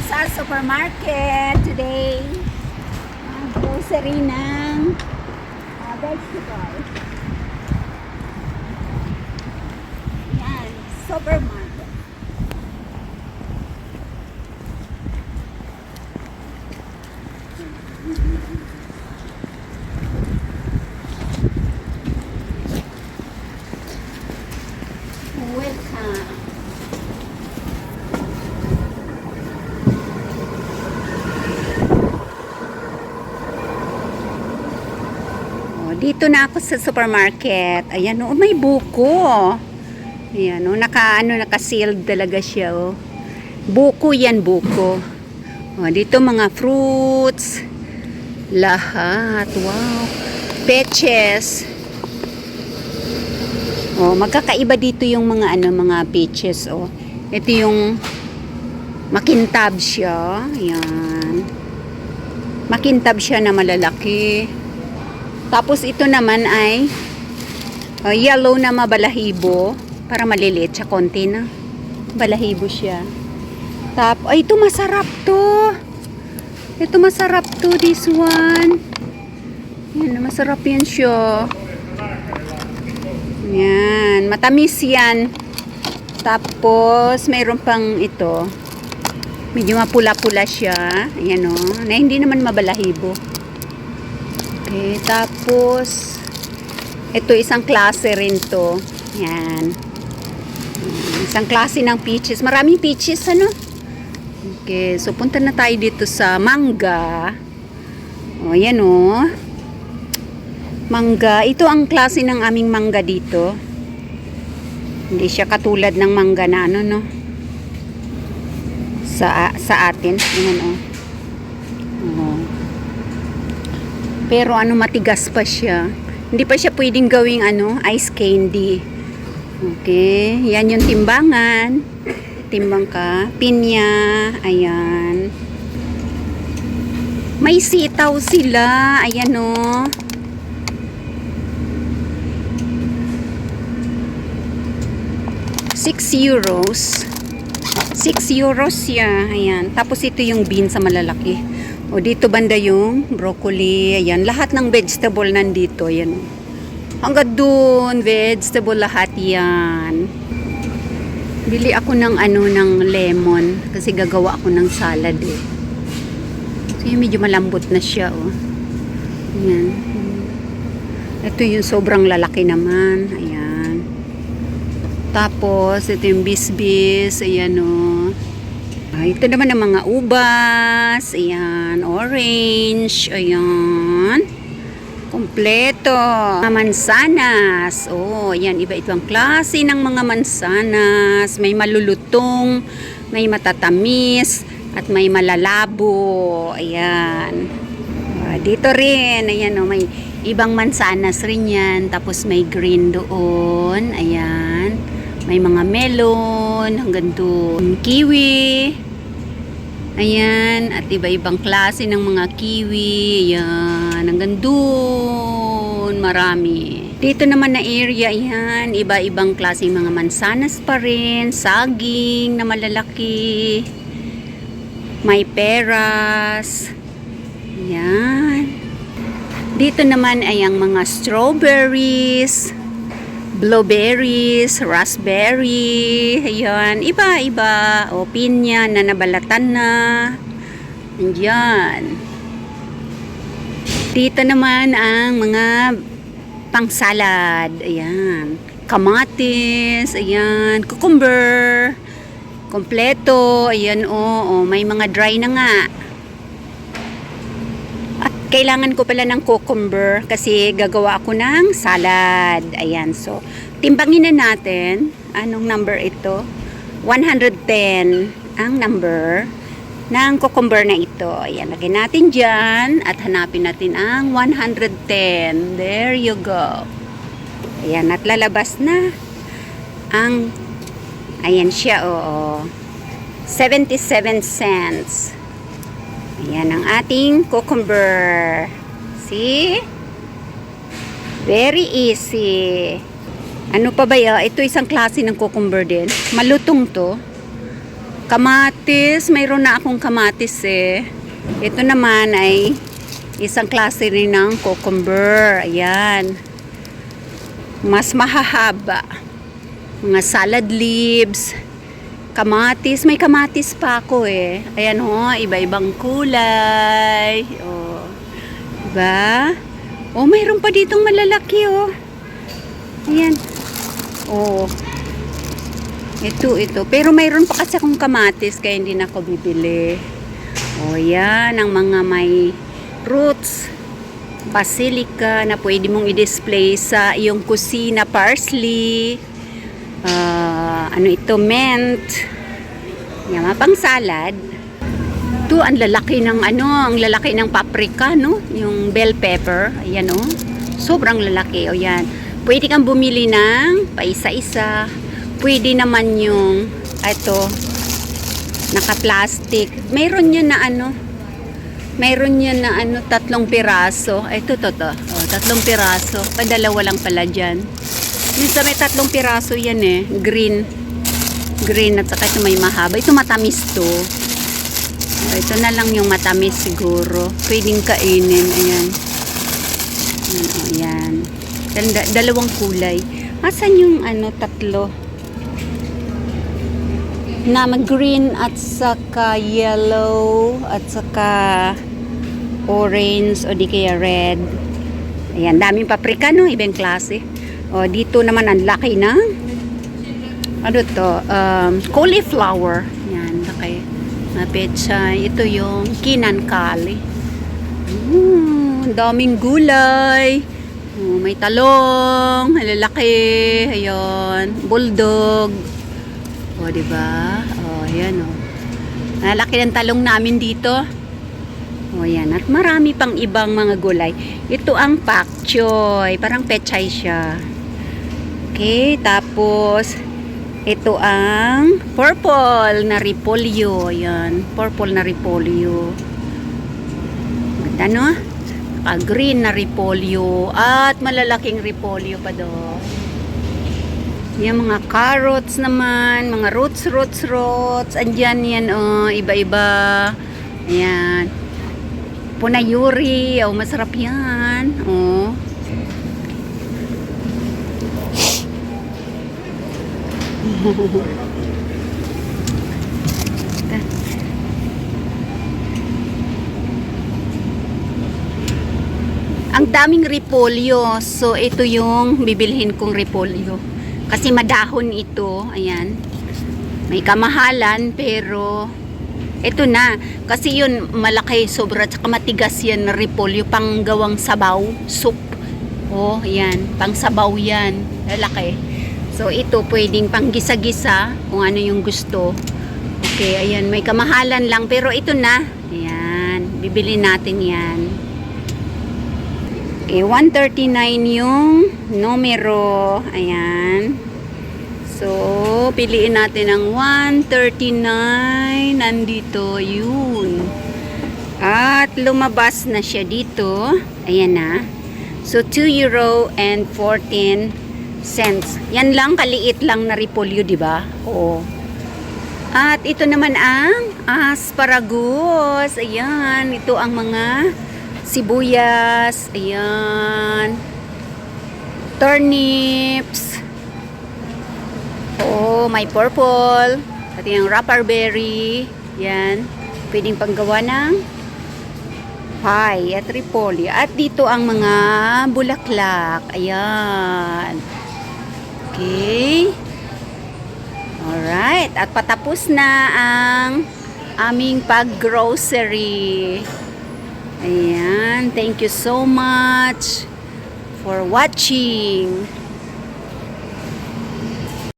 sa supermarket today. Grocery ng vegetables. Yan, supermarket. Welcome. Dito na ako sa supermarket. Ayan oh, may buko. Ayan oh, naka-sealed talaga siya oh. Buko yan, buko. Oh, dito mga fruits. Lahat. Wow. Peaches. Oh, magkakaiba dito yung mga mga peaches oh. Ito yung makintab siya. Ayan. Makintab siya na malalaki. Tapos ito naman ay yellow na mabalahibo. Para maliliit siya konti na. Balahibo siya. Ay, ito masarap to. Ito masarap to, this one. Yan, masarap yan siya. Yan, matamis yan. Tapos, mayroon pang ito. Medyo mapula-pula siya. Ayan o, na hindi naman mabalahibo. Okay, tapos ito isang klase rin to. Yan. Isang klase ng peaches. Maraming peaches ano? Okay, so punta na tayo dito sa mangga. Oh, yan oh. Mangga. Ito ang klase ng aming mangga dito. Hindi siya katulad ng mangga na ano no. Sa atin. Yan oh. Oh. Pero matigas pa siya. Hindi pa siya pwedeng gawing ice candy. Okay, yan yung timbangan. Timbang ka, pinya, ayan. May sitaw sila, ayan oh. €6. €6 siya, ayan. Tapos ito yung beans sa malalaki. O dito banda yung broccoli, ayan, lahat ng vegetable nandito, ayan. Hanggang doon, vegetable lahat yan. Bili ako ng ng lemon kasi gagawa ako ng salad eh. So medyo malambot na siya oh. Ayan. Ito yung sobrang lalaki naman, ayan. Tapos ito yung bisbis, ayan oh. Ito naman ang mga ubas, ayan, orange, ayan, kompleto, mansanas, oh, ayan, iba-ibang klase ng mga mansanas, may malulutong, may matatamis, at may malalabo, ayan, dito rin, ayan, oh, may ibang mansanas rin yan, tapos may green doon, ayan, may mga melon, hanggang doon, kiwi, ayan, at iba-ibang klase ng mga kiwi, ayan, hanggang doon, marami. Dito naman na area, ayan, iba-ibang klase mga mansanas pa rin, saging na malalaki, may peras, ayan. Dito naman ay ang mga strawberries, blueberries, raspberry, ayan, iba-iba, o pinya na nabalatan na, andyan. Dito naman ang mga pangsalad, ayan, kamatis, ayan, cucumber, kompleto, ayan, o, may mga dry na nga. Kailangan ko pala ng cucumber kasi gagawa ako ng salad. Ayan, so timbangin na natin. Anong number ito? 110 ang number ng cucumber na ito. Ayan, lagyan natin dyan at hanapin natin ang 110. There you go. Ayan, at lalabas na ang, ayan siya, oo. 77 cents. Ayan ang ating cucumber. See? Very easy. Ano pa ba yan? Ito isang klase ng cucumber din. Malutong to. Kamatis, mayroon na akong kamatis eh. Ito naman ay isang klase rin ng cucumber. Ayan. Mas mahahaba. Mga salad leaves. Kamatis. May kamatis pa ako eh. Ayan ho, iba-ibang kulay. Oh. Diba? Oh, mayroon pa ditong malalaki oh. Ayan. Oh. Ito. Pero mayroon pa kasi akong kamatis kaya hindi na ako bibili. O yan, ang mga may roots. Basilica na pwede mong i-display sa iyong kusina. Parsley. Ano ito? Mint. Yan, pang salad. Ito, ang lalaki ng ang lalaki ng paprika, no? Yung bell pepper. Ayan, oh. Sobrang lalaki. O yan. Pwede kang bumili ng paisa-isa. Pwede naman yung naka-plastic. Mayroon yan na tatlong piraso. Ito. Oh, tatlong piraso. Dalawa lang pala dyan. Minsan may tatlong piraso yan eh. Green at saka ito may mahaba. Ito matamis to. Oh, ito na lang yung matamis siguro. Pwedeng kainin. Ayan. Ayan. Dalawang kulay. Asan yung tatlo? Na green at saka yellow at saka orange o di kaya red. Ayan, daming paprika no, ibang klase. O dito naman ang laki na cauliflower. Ayan, laki. Napechay. Ito yung kinankali. Daming gulay. May talong, lalaki. Ayan, bulldog. O, diba? O, ayan, o. Nalaki ng talong namin dito. O, ayan. At marami pang ibang mga gulay. Ito ang pak choy. Parang pechay siya. Okay, tapos, ito ang purple na repolyo. Ayan, purple na repolyo. Ganda, no? Green na repolyo. At malalaking repolyo pa doon. Yung mga carrots naman, mga roots. Andyan yan, oh, iba-iba. Ayan. Punayuri, oh, masarap yan. Oh. Ang daming repolyo. So, ito yung bibilhin kong repolyo. Kasi madahon ito. Ayan. May kamahalan pero ito na. Kasi yun malaki sobra. Tsaka matigas yan na repolyo. Pang gawang sabaw. Soup. Oh, ayan. Pang sabaw yan. Lalaki. So ito pwedeng pang gisa-gisa. Kung ano yung gusto. Okay. Ayan. May kamahalan lang. Pero ito na. Ayan. Bibili natin yan. Okay, 139 yung numero. Ayan. So, piliin natin ang 139. Nandito, yun. At lumabas na siya dito. Ayan na. So, €2.14. Yan lang, kaliit lang na repolyo, di ba? Oo. At ito naman ang asparagus. Ayan, ito ang mga sibuyas, ayan, turnips, oh, may purple, at yung raspberry, yan, pwedeng panggawa ng pie at repolyo. At dito ang mga bulaklak, ayan, okay, alright, at patapos na ang aming pag-grocery. Ayan, thank you so much for watching.